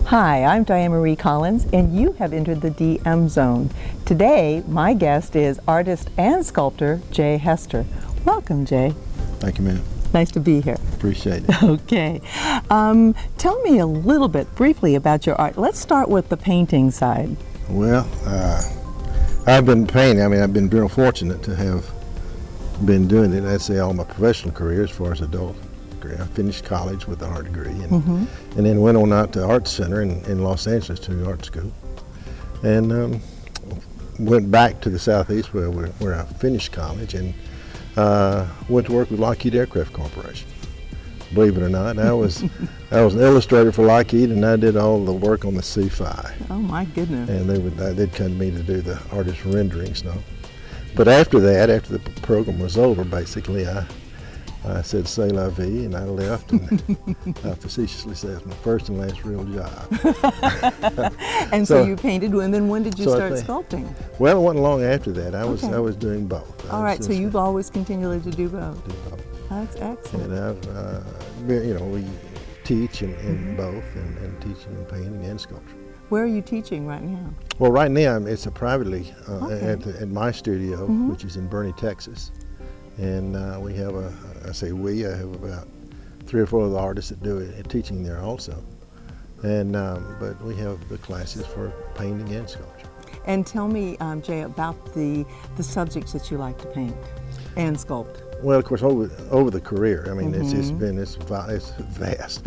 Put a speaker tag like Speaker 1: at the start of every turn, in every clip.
Speaker 1: Hi, I'm Diane Marie Collins, and you have entered the DM Zone. Today, my guest is artist and sculptor Jay Hester. Welcome, Jay.
Speaker 2: Thank you, ma'am.
Speaker 1: Nice to be here.
Speaker 2: Appreciate it.
Speaker 1: Okay. Tell me a little bit, briefly, about your art. Let's start with the painting side.
Speaker 2: Well, I've been painting. I've been real fortunate to have been doing it, I'd say, all my professional career as far as adult career. I finished college with an art degree and then went on out to Art Center in Los Angeles to art school. And went back to the Southeast where I finished college and went to work with Lockheed Aircraft Corporation. Believe it or not, I was an illustrator for Lockheed, and I did all the work on the C-5.
Speaker 1: Oh my goodness!
Speaker 2: And they'd come to me to do the artist renderings, no. But after that, after the program was over, basically I said "C'est la vie," and I left, and I facetiously said it's my first and last real job.
Speaker 1: And so you painted, and then when did you start sculpting?
Speaker 2: Well, it wasn't long after that. I was doing both.
Speaker 1: All right, so you've always continued to do both. That's excellent.
Speaker 2: And we teach in both, and teaching in painting and sculpture.
Speaker 1: Where are you teaching right now?
Speaker 2: Well, right now it's privately at my studio, which is in Boerne, Texas. And we have I have about 3 or 4 of the artists that do it teaching there also. And but we have the classes for painting and sculpture.
Speaker 1: And tell me, Jay, about the subjects that you like to paint and sculpt.
Speaker 2: Well, of course, over the career, it's vast.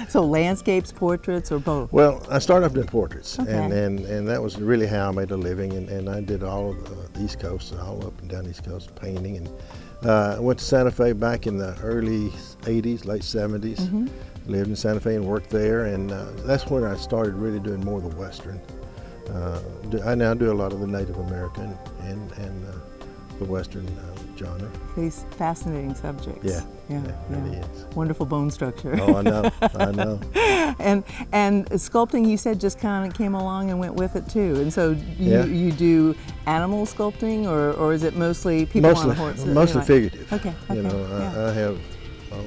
Speaker 1: So landscapes, portraits, or both?
Speaker 2: Well, I started off doing portraits, and that was really how I made a living. And I did all of the East Coast, all up and down the East Coast, painting. And I went to Santa Fe back in the early '80s, late '70s. Lived in Santa Fe and worked there, and that's when I started really doing more of the Western. I now do a lot of the Native American and the Western genre.
Speaker 1: These fascinating subjects.
Speaker 2: Yeah, it really is.
Speaker 1: Wonderful bone structure.
Speaker 2: Oh, I know.
Speaker 1: And sculpting, you said, just kind of came along and went with it too. And so you do animal sculpting, or is it mostly people on a horse?
Speaker 2: Mostly figurative.
Speaker 1: Okay.
Speaker 2: I have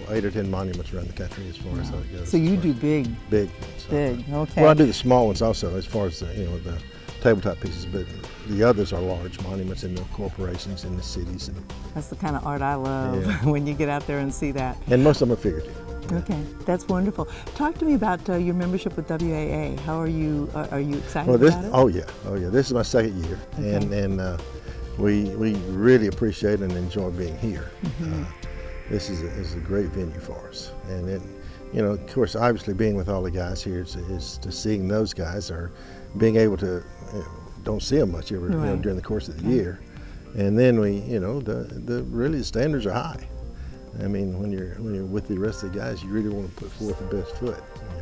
Speaker 2: 8 or 10 monuments around the country as far as that goes.
Speaker 1: So you do big.
Speaker 2: Big.
Speaker 1: Big. Okay.
Speaker 2: Well, I do the small ones also, as far as the tabletop pieces, but the others are large monuments in the corporations in the cities. And
Speaker 1: that's the kind of art I love when you get out there and see that.
Speaker 2: And most of them are figurative.
Speaker 1: Okay, that's wonderful. Talk to me about your membership with WAA. How are you? Are you excited about it?
Speaker 2: Oh yeah. This is my 2nd year, and we really appreciate and enjoy being here. This is a great venue for us, and of course, obviously being with all the guys here is to seeing those guys, or being able to don't see them much during the course of the year, and then the standards are high. When you're with the rest of the guys, you really want to put forth the best foot,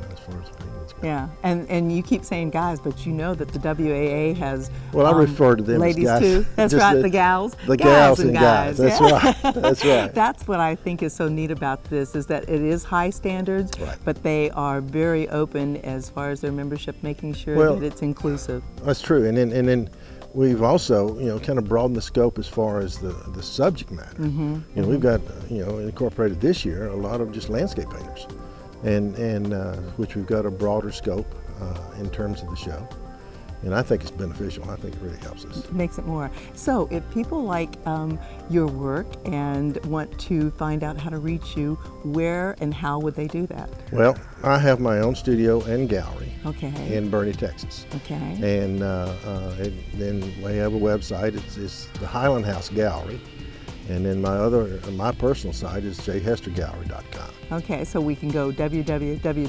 Speaker 2: as far as painting's concerned.
Speaker 1: Yeah, and you keep saying guys, but you know that the WAA has
Speaker 2: I refer to them
Speaker 1: ladies
Speaker 2: as guys
Speaker 1: too. That's right, the gals.
Speaker 2: The gals and guys. That's right. That's right.
Speaker 1: That's what I think is so neat about this, is that it is high standards, but they are very open as far as their membership, making sure that it's inclusive.
Speaker 2: That's true, and then we've also, kind of broadened the scope as far as the subject matter. We've got, incorporated this year a lot of just landscape painters, and which we've got a broader scope in terms of the show. And I think it's beneficial. I think it really helps us.
Speaker 1: It makes it more. So if people like your work and want to find out how to reach you, where and how would they do that?
Speaker 2: Well, I have my own studio and gallery in Boerne, Texas.
Speaker 1: Okay.
Speaker 2: And then we have a website. It's the Highland House Gallery. And then my personal site is jayhestergallery.com.
Speaker 1: Okay, so we can go www.jayhester.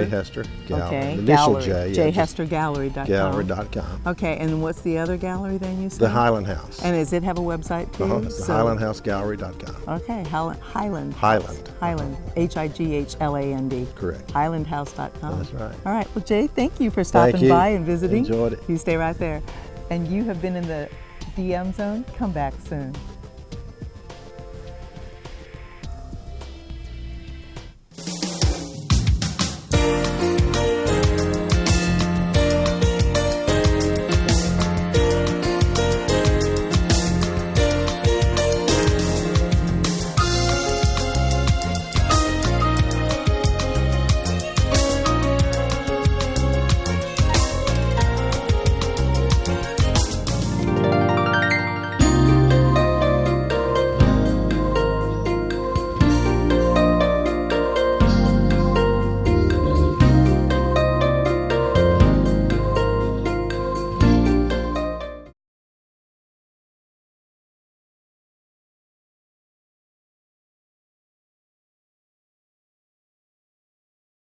Speaker 2: Jayhester Gallery.
Speaker 1: Okay,
Speaker 2: Initial
Speaker 1: gallery.
Speaker 2: J.
Speaker 1: Jayhestergallery.com.
Speaker 2: Gallery.com.
Speaker 1: Okay, and what's the other gallery then you said?
Speaker 2: The Highland House.
Speaker 1: And does it have a website too?
Speaker 2: It's the HighlandHouseGallery.com.
Speaker 1: Okay, Highland.
Speaker 2: Highland.
Speaker 1: H-I-G-H-L-A-N-D.
Speaker 2: Correct.
Speaker 1: HighlandHouse.com.
Speaker 2: That's right.
Speaker 1: All right, well, Jay, thank you for stopping by and visiting.
Speaker 2: Enjoyed it.
Speaker 1: You stay right there. And you have been in the DM Zone. Come back soon.